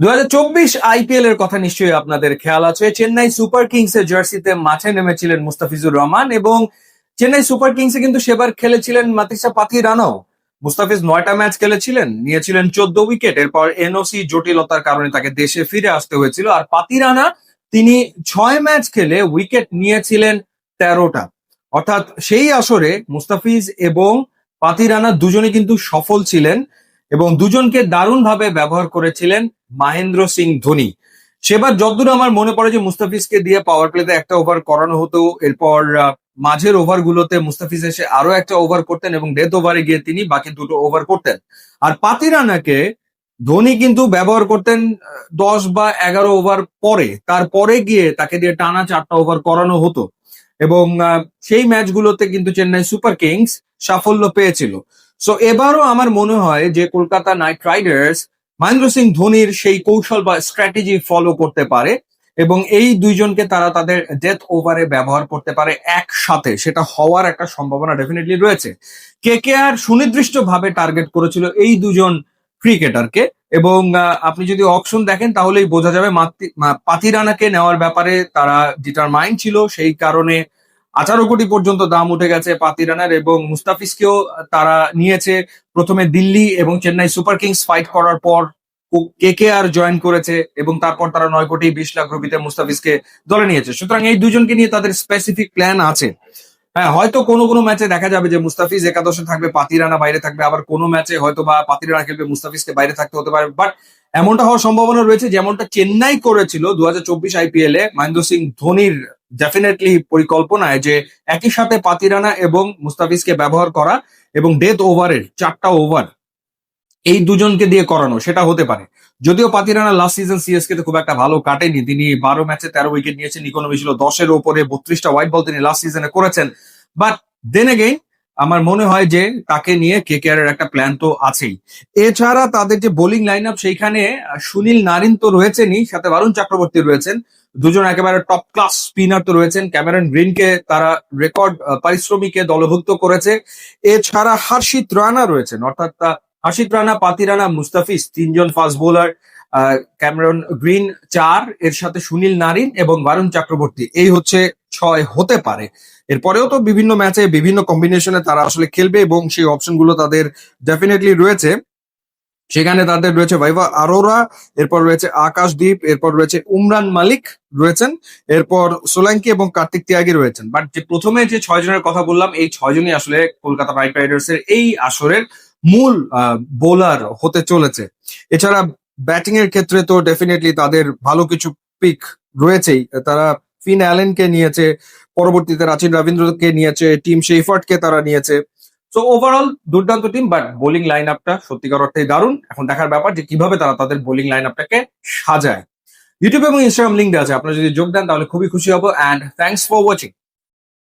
2024 IPL এর কথা নিশ্চয়ই আপনাদের খেয়াল আছে। চেন্নাই সুপার কিংস এর জার্সিতে মাঠে নেমেছিলেন মুস্তাফিজুর রহমান এবং চেন্নাই সুপার কিংসে কিন্তু সেবার খেলেছিলেন মাতিসা পাথিরানাও। মুস্তাফিজ 9টা ম্যাচ খেলেছিলেন, নিয়েছিলেন 14 উইকেট। এরপর এনওসি জটিলতার কারণে তাকে দেশে ফিরে আসতে হয়েছিল। আর পাতিরানা তিনি 6 ম্যাচ খেলে উইকেট নিয়েছিলেন 13টা। অর্থাৎ সেই আসরে মুস্তাফিজ এবং পাতিরানা দুজনই কিন্তু সফল ছিলেন এবং দুজনকে দারুণভাবে ব্যবহার করেছিলেন মহেন্দ্র সিং ধোনি। সেবার যতদূর আমার মনে পড়ে যে মুস্তাফিজকে দিয়ে পাওয়ার প্লেতে একটা ওভার করানো হতো, এরপর মাঝের ওভারগুলোতে মুস্তাফিজ এসে আরো একটা ওভার করতেন এবং ডেথ ওভারে গিয়ে তিনি বাকি দুটো ওভার করতেন। আর পাতিরানাকে ধোনি কিন্তু ব্যবহার করতেন 10 বা 11 ওভার পরে, তারপরে গিয়ে তাকে দিয়ে টানা 4টা ওভার করানো হতো এবং সেই ম্যাচগুলোতে কিন্তু চেন্নাই সুপার কিংস সাফল্য পেয়েছিল। সো এবারও আমার মনে হয় যে কলকাতা নাইট রাইডার্স মহেন্দ্র সিং ধোনির সেই কৌশল বা স্ট্র্যাটেজি ফলো করতে পারে এবং এই দুইজনকে তারা তাদের ডেথ ওভারে ব্যবহার করতে পারে একসাথে। সেটা হওয়ার একটা সম্ভাবনা ডেফিনেটলি রয়েছে। কেকেআর সুনির্দিষ্ট ভাবে টার্গেট করেছিল এই দুজন ক্রিকেটারকে এবং আপনি যদি অপশন দেখেন তাহলেই বোঝা যাবে পাতিরানাকে নেওয়ার ব্যাপারে তারা ডিটারমাইন্ড ছিল। সেই কারণে 18 কোটি পর্যন্ত দাম উঠে গেছে পাতিরানার এবং মুস্তাফিজকেও তারা নিয়েছে। প্রথমে দিল্লি এবং চেন্নাই সুপার কিংস ফাইট করার পর কেকেআর জয়েন করেছে এবং তারপর তারা 9 কোটি 20 লাখ রুপিতে মুস্তাফিজকে দলে নিয়েছে। সুতরাং এই দুজনকে নিয়ে তাদের স্পেসিফিক প্ল্যান আছে। হ্যাঁ, হয়তো কোনো কোনো ম্যাচে দেখা যাবে যে মুস্তাফিজ একাদশে থাকবে, পাতিরানা বাইরে থাকবে, আবার কোনো ম্যাচে হয়তো বা পাতিরানা খেলবে, মুস্তাফিজকে বাইরে থাকতে হতে পারে। বাট এমনটা হওয়ার সম্ভাবনা রয়েছে যেমনটা চেন্নাই করেছিল 2024 আইপিএল এ মহেন্দ্র সিং ধোনির ডেফিনেটলি পরিকল্পনায়, যে একই সাথে পাতিরানা এবং মুস্তাফিজকে ব্যবহার করা এবং ডেথ ওভারের 4টা ওভার এই দুজনকে দিয়ে করানো, সেটা হতে পারে। যদিও পাতিরানা লাস্ট সিজন সিএসকে তে খুব একটা ভালো কাটেনি, তিনি 12 ম্যাচে 13 উইকেট নিয়েছেন, ইকোনমি ছিল 10-এর ওপরে, 32টা হোয়াইট বল তিনি লাস্ট সিজনে করেছেন। বাট দেন এগেইন আমার মনে হয় যে তাকে নিয়ে কেকেআর এর একটা প্ল্যান তো আছেই। এছাড়া তাদের যে বোলিং লাইন আপ সেইখানে সুনীল নারিন তো রয়েছেনই, সাথে বারুণ চক্রবর্তী রয়েছেন, দুজন একেবারে টপ ক্লাস স্পিনার তো রয়েছেন। ক্যামেরন গ্রিনকে তারা রেকর্ড পারিশ্রমিকে দলভুক্ত করেছে। এছাড়া হর্ষিত রানা রয়েছেন, অর্থাৎ হর্ষিত রানা, পাতিরানা, মুস্তাফিজ তিনজন ফাস্ট বোলার, ক্যামেরন গ্রিন 4, এর সাথে সুনীল নারিন এবং বারুণ চক্রবর্তী, এই হচ্ছে 6 হতে পারে। এরপরেও তো বিভিন্ন ম্যাচে বিভিন্ন কম্বিনেশনে তারা আসলে খেলবে এবং সেই অপশন গুলো তাদের ডেফিনেটলি রয়েছে। সেখানে তাদের রয়েছে ভাইভা আরোরা, এরপর রয়েছে আকাশদীপ, এরপর রয়েছে উমরান মালিক রয়েছেন, এরপর সোলাঙ্কি এবং কার্তিক ত্যাগী রয়েছেন। বাট যে প্রথমে যে 6 জনের কথা বললাম, এই 6জনই আসলে কলকাতা নাইট রাইডার্স এর এই আসরের মূল বোলার হতে চলেছে। এছাড়া ব্যাটিং এর ক্ষেত্রে তো ডেফিনেটলি তাদের ভালো কিছু পিক রয়েছেই। তারা ফিন অ্যালেনকে নিয়েছে, পরবর্তীতে রাচিন রবীন্দ্রকে নিয়েছে, টিম শেফার্ডকে তারা নিয়েছে। সো ওভারঅল দুর্দান্ত টিম, বাট বোলিং লাইন আপটা সত্যিকার অর্থে দারুণ। এখন দেখার ব্যাপার যে কিভাবে তারা তাদের বোলিং লাইন আপটাকে সাজায়। ইউটিউব এবং ইনস্টাগ্রাম লিঙ্ক দেওয়া আছে, আপনারা যদি যোগ দেন তাহলে খুবই খুশি হবো। And thanks for watching.